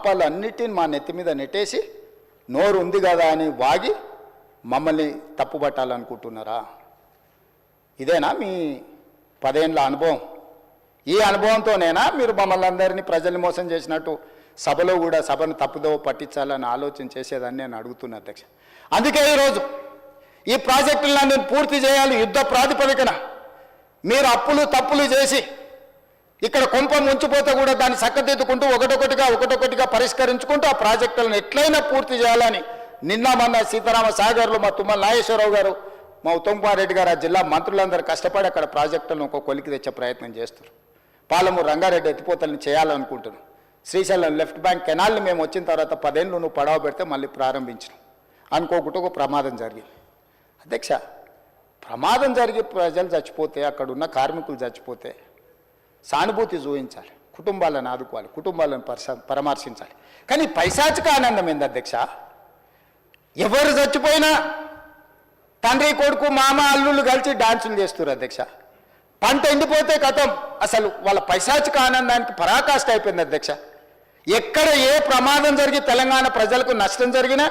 పాపాలు అన్నిటిని మా నెత్తి మీద నెట్టేసి నోరు ఉంది కదా అని వాగి మమ్మల్ని తప్పుపట్టాలనుకుంటున్నారా? ఇదేనా మీ 10 ఏళ్ళ అనుభవం? ఈ అనుభవంతోనేనా మీరు మమ్మల్ని అందరినీ ప్రజల్ని మోసం చేసినట్టు సభలో కూడా సభను తప్పుదో పట్టించాలని ఆలోచన చేసేదాన్ని నేను అడుగుతున్నా అధ్యక్ష. అందుకే ఈరోజు ఈ ప్రాజెక్టులను పూర్తి చేయాలి యుద్ధ ప్రాతిపదికన. మీరు అప్పులు తప్పులు చేసి ఇక్కడ కొంప ముంచిపోతే కూడా దాన్ని చక్కదిద్దుకుంటూ ఒకటొకటిగా పరిష్కరించుకుంటూ ఆ ప్రాజెక్టులను ఎట్లయినా పూర్తి చేయాలని నిన్న మొన్న సీతారామ సాగర్లో మా తుమ్మల నాగేశ్వరరావు గారు, మా ఉత్తమ్ కుమార్ రెడ్డి గారు, ఆ జిల్లా మంత్రులందరూ కష్టపడి అక్కడ ప్రాజెక్టులను ఒక కొలికి తెచ్చే ప్రయత్నం చేస్తారు. పాలమూరు రంగారెడ్డి ఎత్తిపోతల్ని చేయాలనుకుంటున్నాం. శ్రీశైలం లెఫ్ట్ బ్యాంక్ కెనాల్ని మేము వచ్చిన తర్వాత 10 ఏళ్ళు నువ్వు పడవ పెడితే మళ్ళీ ప్రారంభించినాం. అనుకోకుండా ఒక ప్రమాదం జరిగింది అధ్యక్ష. ప్రమాదం జరిగి ప్రజలు చచ్చిపోతే, అక్కడ ఉన్న కార్మికులు చచ్చిపోతే సానుభూతి చూపించాలి, కుటుంబాలను ఆదుకోవాలి, కుటుంబాలను పరామర్శించాలి. కానీ పైశాచిక ఆనందం ఏంది అధ్యక్ష? ఎవరు చచ్చిపోయినా తండ్రి కొడుకు మామ అల్లుళ్ళు కలిసి డాన్సులు చేస్తారు అధ్యక్ష. పంట ఎండిపోతే కథం, అసలు వాళ్ళ పైశాచిక ఆనందానికి పరాకాష్ట అయిపోయింది అధ్యక్ష. ఎక్కడ ఏ ప్రమాదం జరిగి తెలంగాణ ప్రజలకు నష్టం జరిగినా,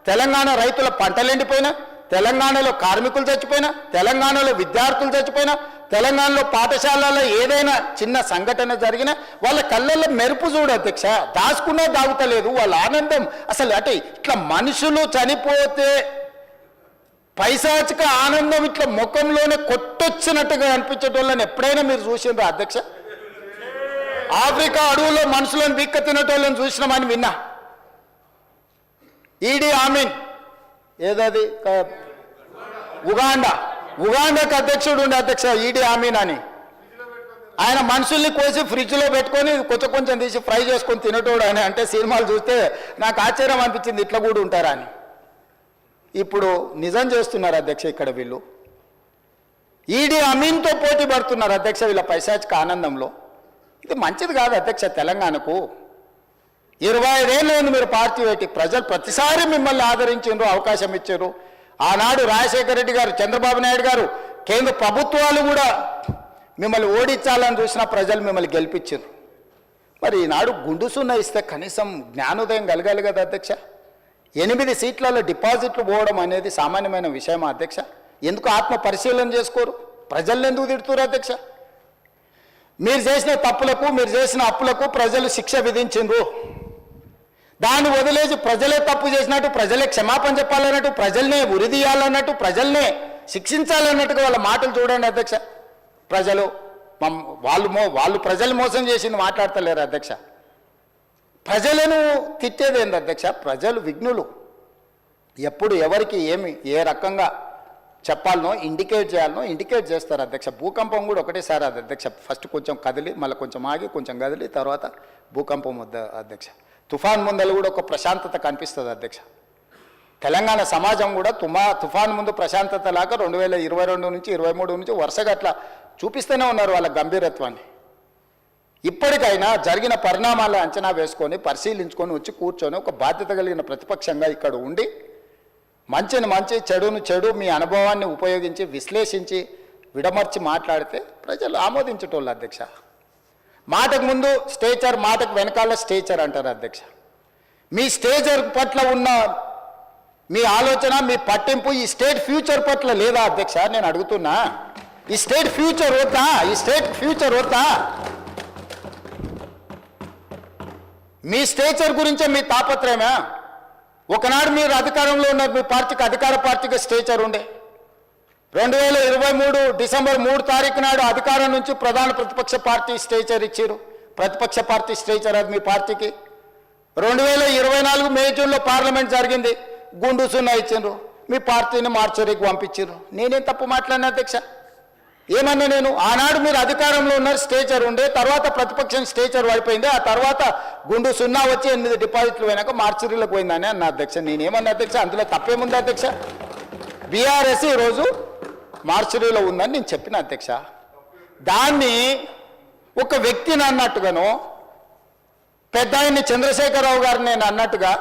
తెలంగాణ రైతుల పంటలు ఎండిపోయినా, తెలంగాణలో కార్మికులు చచ్చిపోయినా, తెలంగాణలో విద్యార్థులు చచ్చిపోయినా, తెలంగాణలో పాఠశాలలో ఏదైనా చిన్న సంఘటన జరిగినా వాళ్ళ కళ్ళల్లో మెరుపు చూడు అధ్యక్ష. దాచుకున్నా దాగుతలేదు వాళ్ళ ఆనందం. అసలు అంటే ఇట్లా మనుషులు చనిపోతే పైశాచిక ఆనందం ఇట్లా ముఖంలోనే కొట్టొచ్చినట్టుగా అనిపించేటోళ్ళని ఎప్పుడైనా మీరు చూసిండ్రా అధ్యక్ష? ఆఫ్రికా అడవుల్లో మనుషులను బిక్క తినేటోళ్ళని చూసినామని విన్నా. ఈడీ ఆమీన్ ఏదది ఉగాండాకు అధ్యక్షుడు ఉండే అధ్యక్ష ఈడీ ఆమీన్ అని. ఆయన మనుషుల్ని కోసి ఫ్రిడ్జ్లో పెట్టుకొని కొంచెం తీసి ఫ్రై చేసుకొని తినేటోడు అని. అంటే సినిమాలు చూస్తే నాకు ఆశ్చర్యం అనిపించింది, ఇట్లా కూడా ఉంటారా అని. ఇప్పుడు నిజం చేస్తున్నారు అధ్యక్ష. ఇక్కడ వీళ్ళు ఈడీ అమీన్తో పోటీ పడుతున్నారు అధ్యక్ష వీళ్ళ పైశాచిక ఆనందంలో. ఇది మంచిది కాదు అధ్యక్ష తెలంగాణకు. 25 ఏళ్ళు మీరు పార్టీ పెట్టి ప్రజలు ప్రతిసారి మిమ్మల్ని ఆదరించారు, అవకాశం ఇచ్చారు. ఆనాడు రాజశేఖర రెడ్డి గారు, చంద్రబాబు నాయుడు గారు, కేంద్ర ప్రభుత్వాలు కూడా మిమ్మల్ని ఓడించాలని చూసిన ప్రజలు మిమ్మల్ని గెలిపించారు. మరి ఈనాడు గుండు సున్నా ఇస్తే కనీసం జ్ఞానోదయం కలగాలి కదా అధ్యక్ష. 8 సీట్లలో డిపాజిట్లు పోవడం అనేది సామాన్యమైన విషయమా అధ్యక్ష? ఎందుకు ఆత్మ పరిశీలన చేసుకోరు? ప్రజల్ని ఎందుకు తిడుతున్నారు అధ్యక్ష? మీరు చేసిన తప్పులకు, మీరు చేసిన అప్పులకు ప్రజలు శిక్ష విధించిండ్రు. దాన్ని వదిలేసి ప్రజలే తప్పు చేసినట్టు, ప్రజలే క్షమాపణ చెప్పాలన్నట్టు, ప్రజల్నే ఉరిదీయాలన్నట్టు, ప్రజల్నే శిక్షించాలన్నట్టుగా వాళ్ళ మాటలు చూడండి అధ్యక్ష. ప్రజలు వాళ్ళు ప్రజలు మోసం చేసింది మాట్లాడతలేరు అధ్యక్ష. ప్రజలను తిట్టేది ఏంది అధ్యక్ష? ప్రజలు విఘ్నులు. ఎప్పుడు ఎవరికి ఏ రకంగా చెప్పాలనో ఇండికేట్ చేయాలనో ఇండికేట్ చేస్తారు అధ్యక్ష. భూకంపం కూడా ఒకటేసారి అది అధ్యక్ష. ఫస్ట్ కొంచెం కదిలి, మళ్ళీ కొంచెం ఆగి, కొంచెం కదిలి, తర్వాత భూకంపం వద్ద అధ్యక్ష. తుఫాన్ ముందలు కూడా ఒక ప్రశాంతత కనిపిస్తుంది అధ్యక్ష. తెలంగాణ సమాజం కూడా తుఫాన్ ముందు ప్రశాంతత లాగా 2022 నుంచి 23 నుంచి వరుసగా అట్లా చూపిస్తూనే ఉన్నారు వాళ్ళ గంభీరత్వాన్ని. ఇప్పటికైనా జరిగిన పరిణామాలు అంచనా వేసుకొని పరిశీలించుకొని వచ్చి కూర్చొని ఒక బాధ్యత కలిగిన ప్రతిపక్షంగా ఇక్కడ ఉండి మంచిని మంచి, చెడును చెడు, మీ అనుభవాన్ని ఉపయోగించి విశ్లేషించి విడమర్చి మాట్లాడితే ప్రజలు ఆమోదించేటోళ్ళు అధ్యక్ష. మాటకు ముందు స్టేచర్, మాటకు వెనకాల స్టేచర్ అంటారు అధ్యక్ష. మీ స్టేచర్ పట్ల ఉన్న మీ ఆలోచన, మీ పట్టింపు ఈ స్టేట్ ఫ్యూచర్ పట్ల లేదా అధ్యక్ష? నేను అడుగుతున్నా, ఈ స్టేట్ ఫ్యూచర్ వద్దా? ఈ స్టేట్ ఫ్యూచర్ వద్దా? మీ స్టేచర్ గురించే మీ తాపత్రయమా? ఒకనాడు మీరు అధికారంలో ఉన్నారు, మీ పార్టీకి అధికార పార్టీగా స్టేచర్ ఉండే. 2023 డిసెంబర్ 3 తారీఖు నాడు అధికారం నుంచి ప్రధాన ప్రతిపక్ష పార్టీ స్టేచర్ ఇచ్చారు. ప్రతిపక్ష పార్టీ స్టేచర్ అది మీ పార్టీకి. 2024 మే జూన్లో పార్లమెంట్ జరిగింది, గుండు సున్నా ఇచ్చిండ్రు, మీ పార్టీని మార్చరీకి పంపించారు. నేనేం తప్పు మాట్లాడినా అధ్యక్ష? ఏమన్నా నేను? ఆనాడు మీరు అధికారంలో ఉన్నారు, స్టేచర్ ఉండే, తర్వాత ప్రతిపక్షం స్టేచర్ అయిపోయింది, ఆ తర్వాత గుండు సున్నా వచ్చి 8 డిపాజిట్లు పోయినాక మార్చరీలకు పోయిందని అన్న అధ్యక్ష. నేనేమన్నా అధ్యక్ష? అందులో తప్పేముంది అధ్యక్ష? బీఆర్ఎస్ ఈరోజు మార్చరీలో ఉందని నేను చెప్పిన అధ్యక్ష. దాన్ని ఒక వ్యక్తిని అన్నట్టుగాను, పెద్ద ఆయన్ని చంద్రశేఖరరావు గారు నేను అన్నట్టుగా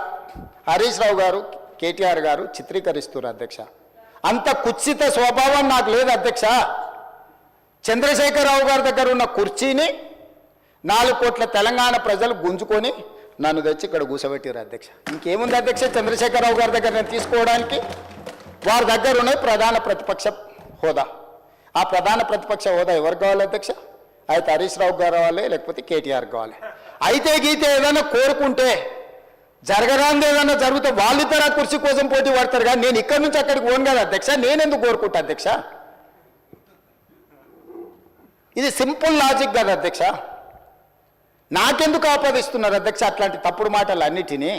హరీష్ రావు గారు, కేటీఆర్ గారు చిత్రీకరిస్తున్నారు అధ్యక్ష. అంత కుత్సిత స్వభావం నాకు లేదు అధ్యక్ష. చంద్రశేఖరరావు గారి దగ్గర ఉన్న కుర్చీని 4 కోట్ల తెలంగాణ ప్రజలు గుంజుకొని నన్ను తెచ్చి ఇక్కడ కూర్చోబెట్టారు అధ్యక్ష. ఇంకేముంది అధ్యక్ష చంద్రశేఖరరావు గారి దగ్గర నేను తీసుకోవడానికి? వారి దగ్గర ఉన్నది ప్రధాన ప్రతిపక్ష హోదా. ఆ ప్రధాన ప్రతిపక్ష హోదా ఎవరికి కావాలి అధ్యక్ష? అయితే హరీష్ రావు గారు కావాలి, లేకపోతే కేటీఆర్ కావాలి. అయితే గీతే ఏదైనా కోరుకుంటే జరగరాంది ఏదైనా జరిగితే వాళ్ళిద్దరు ఆ కుర్చీ కోసం పోటీ పడతారు. కానీ నేను ఇక్కడి నుంచి అక్కడికి పోను కదా అధ్యక్ష. నేనెందుకు కోరుకుంటా అధ్యక్ష? ఇది సింపుల్ లాజిక్ కదా అధ్యక్ష. నాకెందుకు ఆపాదిస్తున్నారు అధ్యక్ష అట్లాంటి తప్పుడు మాటలు అన్నిటినీ?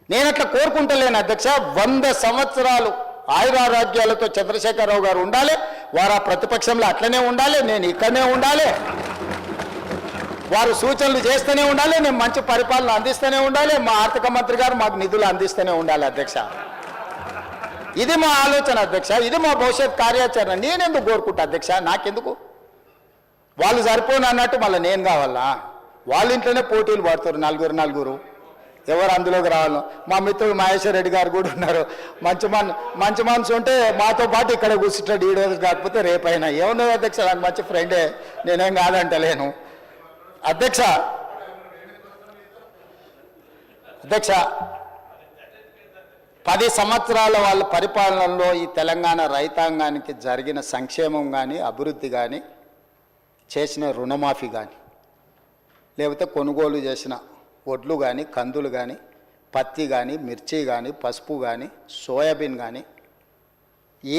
నేను అట్లా కోరుకుంటలేను అధ్యక్ష. 100 సంవత్సరాలు ఆయురారోగ్యాలతో చంద్రశేఖరరావు గారు ఉండాలి. వారు ఆ ప్రతిపక్షంలో అట్లనే ఉండాలి, నేను ఇక్కడనే ఉండాలి. వారు సూచనలు చేస్తూనే ఉండాలి, నేను మంచి పరిపాలన అందిస్తూనే ఉండాలి. మా ఆర్థిక మంత్రి గారు మాకు నిధులు అందిస్తూనే ఉండాలి అధ్యక్ష. ఇది మా ఆలోచన అధ్యక్ష. ఇది మా భవిష్యత్ కార్యాచరణ. నేనెందుకు కోరుకుంటా అధ్యక్ష? నాకెందుకు? వాళ్ళు సరిపోను అన్నట్టు మళ్ళీ నేను కావాలా? వాళ్ళ ఇంట్లోనే పోటీలు పడతారు నలుగురు. ఎవరు అందులోకి రావాలో? మా మిత్రుడు మహేశ్వర్ రెడ్డి గారు కూడా ఉన్నారు. మంచి మనసు ఉంటే మాతో పాటు ఇక్కడ కూర్చుంటాడు. ఈ రోజు కాకపోతే రేపైనా. ఏమున్నది అధ్యక్ష? నాకు మంచి ఫ్రెండే, నేనేం కాదంటలేను అధ్యక్ష. 10 సంవత్సరాల వాళ్ళ పరిపాలనలో ఈ తెలంగాణ రైతాంగానికి జరిగిన సంక్షేమం కానీ, అభివృద్ధి కానీ, చేసిన రుణమాఫీ కానీ, లేకపోతే కొనుగోలు చేసిన వడ్లు కానీ, కందులు కానీ, పత్తి కానీ, మిర్చి కానీ, పసుపు కానీ, సోయాబీన్ కానీ,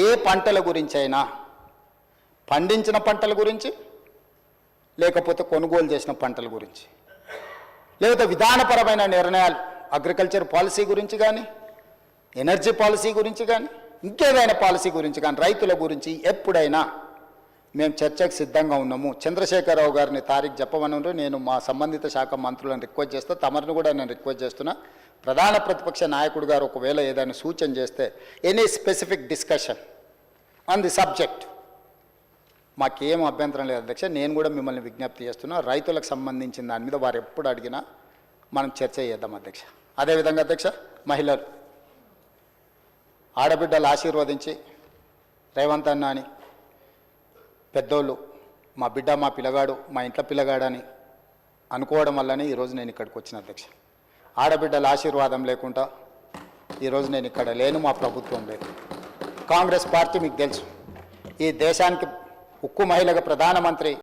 ఏ పంటల గురించి అయినా, పండించిన పంటల గురించి, లేకపోతే కొనుగోలు చేసిన పంటల గురించి, లేకపోతే విధానపరమైన నిర్ణయాలు అగ్రికల్చర్ పాలసీ గురించి కానీ, ఎనర్జీ పాలసీ గురించి కానీ, ఇంకేదైనా పాలసీ గురించి కానీ, రైతుల గురించి ఎప్పుడైనా మేము చర్చకు సిద్ధంగా ఉన్నాము. చంద్రశేఖరరావు గారిని తారీఖు చెప్పమని నేను మా సంబంధిత శాఖ మంత్రులను రిక్వెస్ట్ చేస్తా. తమరిని కూడా నేను రిక్వెస్ట్ చేస్తున్నా. ప్రధాన ప్రతిపక్ష నాయకుడు గారు ఒకవేళ ఏదైనా సూచన చేస్తే any specific discussion on the subject మాకేం అభ్యంతరం లేదు అధ్యక్ష. నేను కూడా మిమ్మల్ని విజ్ఞప్తి చేస్తున్నా. రైతులకు సంబంధించిన దాని మీద వారు ఎప్పుడు అడిగినా మనం చర్చ చేద్దాం అధ్యక్ష. అదేవిధంగా అధ్యక్ష, మహిళలు ఆడబిడ్డలు ఆశీర్వదించి రేవంత్ అన్న అని పెద్దోళ్ళు మా బిడ్డ, మా పిల్లగాడు, మా ఇంట్లో పిల్లగాడని అనుకోవడం వల్లనే ఈరోజు నేను ఇక్కడికి వచ్చిన అధ్యక్ష. ఆడబిడ్డల ఆశీర్వాదం లేకుండా ఈరోజు నేను ఇక్కడ లేను, మా ప్రభుత్వం లేదు. కాంగ్రెస్ పార్టీ మీకు తెలుసు, ఈ దేశానికి ఉక్కు మహిళగా ప్రధానమంత్రి